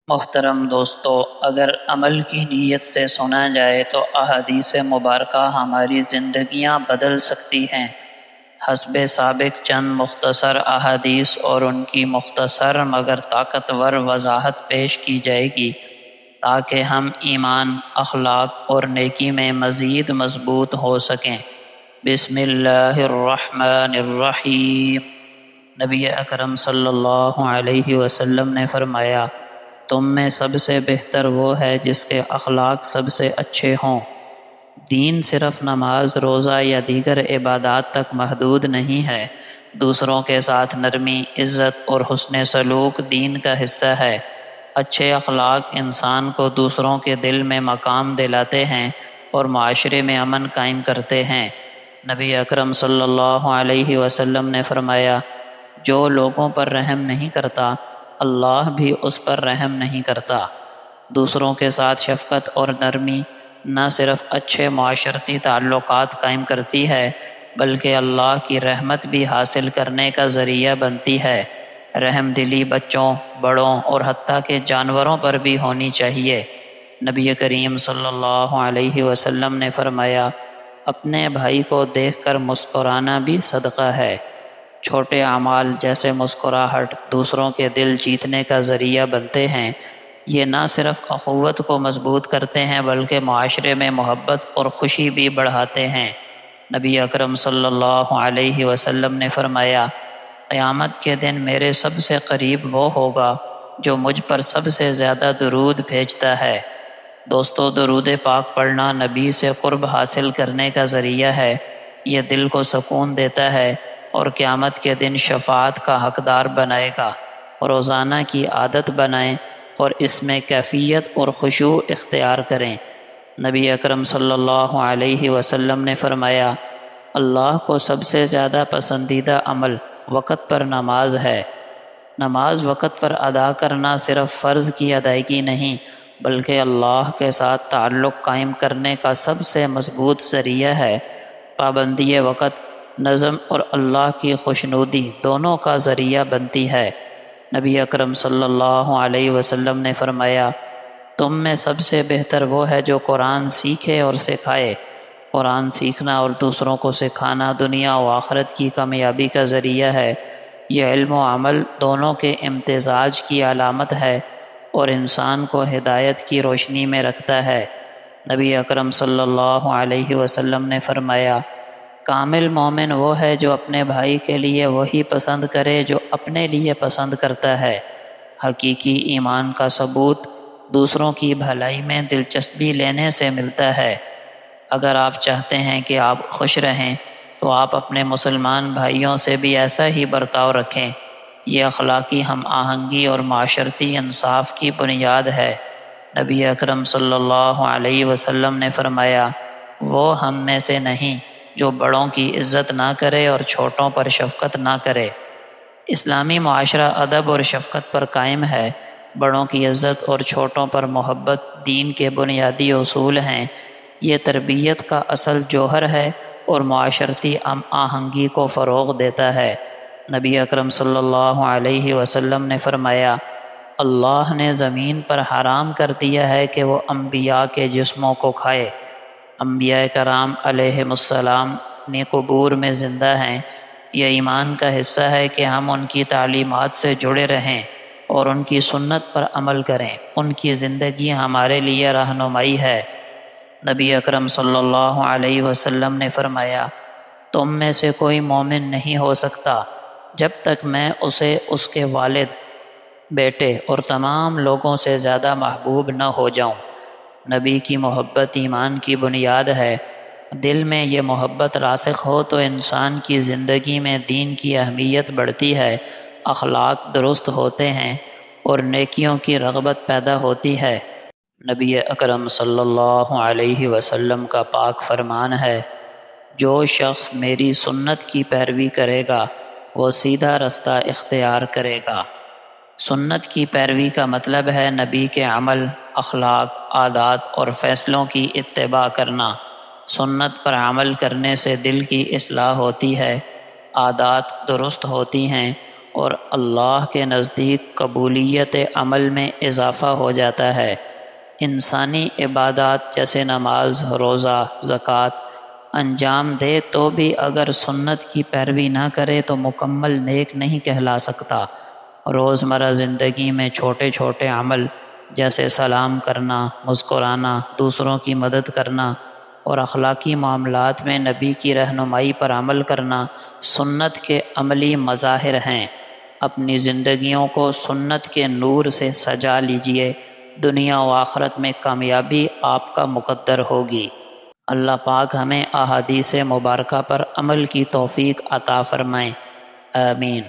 محترم دوستو، اگر عمل کی نیت سے سنا جائے تو احادیث مبارکہ ہماری زندگیاں بدل سکتی ہیں۔ حسب سابق چند مختصر احادیث اور ان کی مختصر مگر طاقتور وضاحت پیش کی جائے گی تاکہ ہم ایمان، اخلاق اور نیکی میں مزید مضبوط ہو سکیں۔ بسم اللہ الرحمن الرحیم۔ نبی اکرم صلی اللہ علیہ وسلم نے فرمایا، تم میں سب سے بہتر وہ ہے جس کے اخلاق سب سے اچھے ہوں۔ دین صرف نماز، روزہ یا دیگر عبادات تک محدود نہیں ہے۔ دوسروں کے ساتھ نرمی، عزت اور حسن سلوک دین کا حصہ ہے۔ اچھے اخلاق انسان کو دوسروں کے دل میں مقام دلاتے ہیں اور معاشرے میں امن قائم کرتے ہیں۔ نبی اکرم صلی اللہ علیہ وسلم نے فرمایا، جو لوگوں پر رحم نہیں کرتا، اللہ بھی اس پر رحم نہیں کرتا۔ دوسروں کے ساتھ شفقت اور نرمی نہ صرف اچھے معاشرتی تعلقات قائم کرتی ہے بلکہ اللہ کی رحمت بھی حاصل کرنے کا ذریعہ بنتی ہے۔ رحم دلی بچوں، بڑوں اور حتیٰ کہ جانوروں پر بھی ہونی چاہیے۔ نبی کریم صلی اللہ علیہ وسلم نے فرمایا، اپنے بھائی کو دیکھ کر مسکرانا بھی صدقہ ہے۔ چھوٹے اعمال جیسے مسکراہٹ دوسروں کے دل جیتنے کا ذریعہ بنتے ہیں۔ یہ نہ صرف اخوت کو مضبوط کرتے ہیں بلکہ معاشرے میں محبت اور خوشی بھی بڑھاتے ہیں۔ نبی اکرم صلی اللہ علیہ وسلم نے فرمایا، قیامت کے دن میرے سب سے قریب وہ ہوگا جو مجھ پر سب سے زیادہ درود بھیجتا ہے۔ دوستو، درود پاک پڑھنا نبی سے قرب حاصل کرنے کا ذریعہ ہے۔ یہ دل کو سکون دیتا ہے اور قیامت کے دن شفاعت کا حقدار بنائے گا۔ روزانہ کی عادت بنائیں اور اس میں کیفیت اور خشوع اختیار کریں۔ نبی اکرم صلی اللہ علیہ وسلم نے فرمایا، اللہ کو سب سے زیادہ پسندیدہ عمل وقت پر نماز ہے۔ نماز وقت پر ادا کرنا صرف فرض کی ادائیگی نہیں بلکہ اللہ کے ساتھ تعلق قائم کرنے کا سب سے مضبوط ذریعہ ہے۔ پابندی وقت نظم اور اللہ کی خوشنودی دونوں کا ذریعہ بنتی ہے۔ نبی اکرم صلی اللہ علیہ وسلم نے فرمایا، تم میں سب سے بہتر وہ ہے جو قرآن سیکھے اور سکھائے۔ قرآن سیکھنا اور دوسروں کو سکھانا دنیا و آخرت کی کامیابی کا ذریعہ ہے۔ یہ علم و عمل دونوں کے امتزاج کی علامت ہے اور انسان کو ہدایت کی روشنی میں رکھتا ہے۔ نبی اکرم صلی اللہ علیہ وسلم نے فرمایا، کامل مومن وہ ہے جو اپنے بھائی کے لیے وہی پسند کرے جو اپنے لیے پسند کرتا ہے۔ حقیقی ایمان کا ثبوت دوسروں کی بھلائی میں دلچسپی لینے سے ملتا ہے۔ اگر آپ چاہتے ہیں کہ آپ خوش رہیں تو آپ اپنے مسلمان بھائیوں سے بھی ایسا ہی برتاؤ رکھیں۔ یہ اخلاقی ہم آہنگی اور معاشرتی انصاف کی بنیاد ہے۔ نبی اکرم صلی اللہ علیہ وسلم نے فرمایا، وہ ہم میں سے نہیں جو بڑوں کی عزت نہ کرے اور چھوٹوں پر شفقت نہ کرے۔ اسلامی معاشرہ ادب اور شفقت پر قائم ہے۔ بڑوں کی عزت اور چھوٹوں پر محبت دین کے بنیادی اصول ہیں۔ یہ تربیت کا اصل جوہر ہے اور معاشرتی آہنگی کو فروغ دیتا ہے۔ نبی اکرم صلی اللہ علیہ وسلم نے فرمایا، اللہ نے زمین پر حرام کر دیا ہے کہ وہ انبیاء کے جسموں کو کھائے۔ انبیاء کرام علیہم السلام نے قبور میں زندہ ہیں۔ یہ ایمان کا حصہ ہے کہ ہم ان کی تعلیمات سے جڑے رہیں اور ان کی سنت پر عمل کریں۔ ان کی زندگی ہمارے لیے رہنمائی ہے۔ نبی اکرم صلی اللہ علیہ وسلم نے فرمایا، تم میں سے کوئی مومن نہیں ہو سکتا جب تک میں اسے اس کے والد، بیٹے اور تمام لوگوں سے زیادہ محبوب نہ ہو جاؤں۔ نبی کی محبت ایمان کی بنیاد ہے۔ دل میں یہ محبت راسخ ہو تو انسان کی زندگی میں دین کی اہمیت بڑھتی ہے، اخلاق درست ہوتے ہیں اور نیکیوں کی رغبت پیدا ہوتی ہے۔ نبی اکرم صلی اللہ علیہ وسلم کا پاک فرمان ہے، جو شخص میری سنت کی پیروی کرے گا وہ سیدھا رستہ اختیار کرے گا۔ سنت کی پیروی کا مطلب ہے نبی کے عمل، اخلاق، عادات اور فیصلوں کی اتباع کرنا۔ سنت پر عمل کرنے سے دل کی اصلاح ہوتی ہے، عادات درست ہوتی ہیں اور اللہ کے نزدیک قبولیت عمل میں اضافہ ہو جاتا ہے۔ انسانی عبادات جیسے نماز، روزہ، زکوٰۃ انجام دے تو بھی اگر سنت کی پیروی نہ کرے تو مکمل نیک نہیں کہلا سکتا۔ روزمرہ زندگی میں چھوٹے چھوٹے عمل جیسے سلام کرنا، مسکرانا، دوسروں کی مدد کرنا اور اخلاقی معاملات میں نبی کی رہنمائی پر عمل کرنا سنت کے عملی مظاہر ہیں۔ اپنی زندگیوں کو سنت کے نور سے سجا لیجئے، دنیا و آخرت میں کامیابی آپ کا مقدر ہوگی۔ اللہ پاک ہمیں احادیث مبارکہ پر عمل کی توفیق عطا فرمائے، آمین۔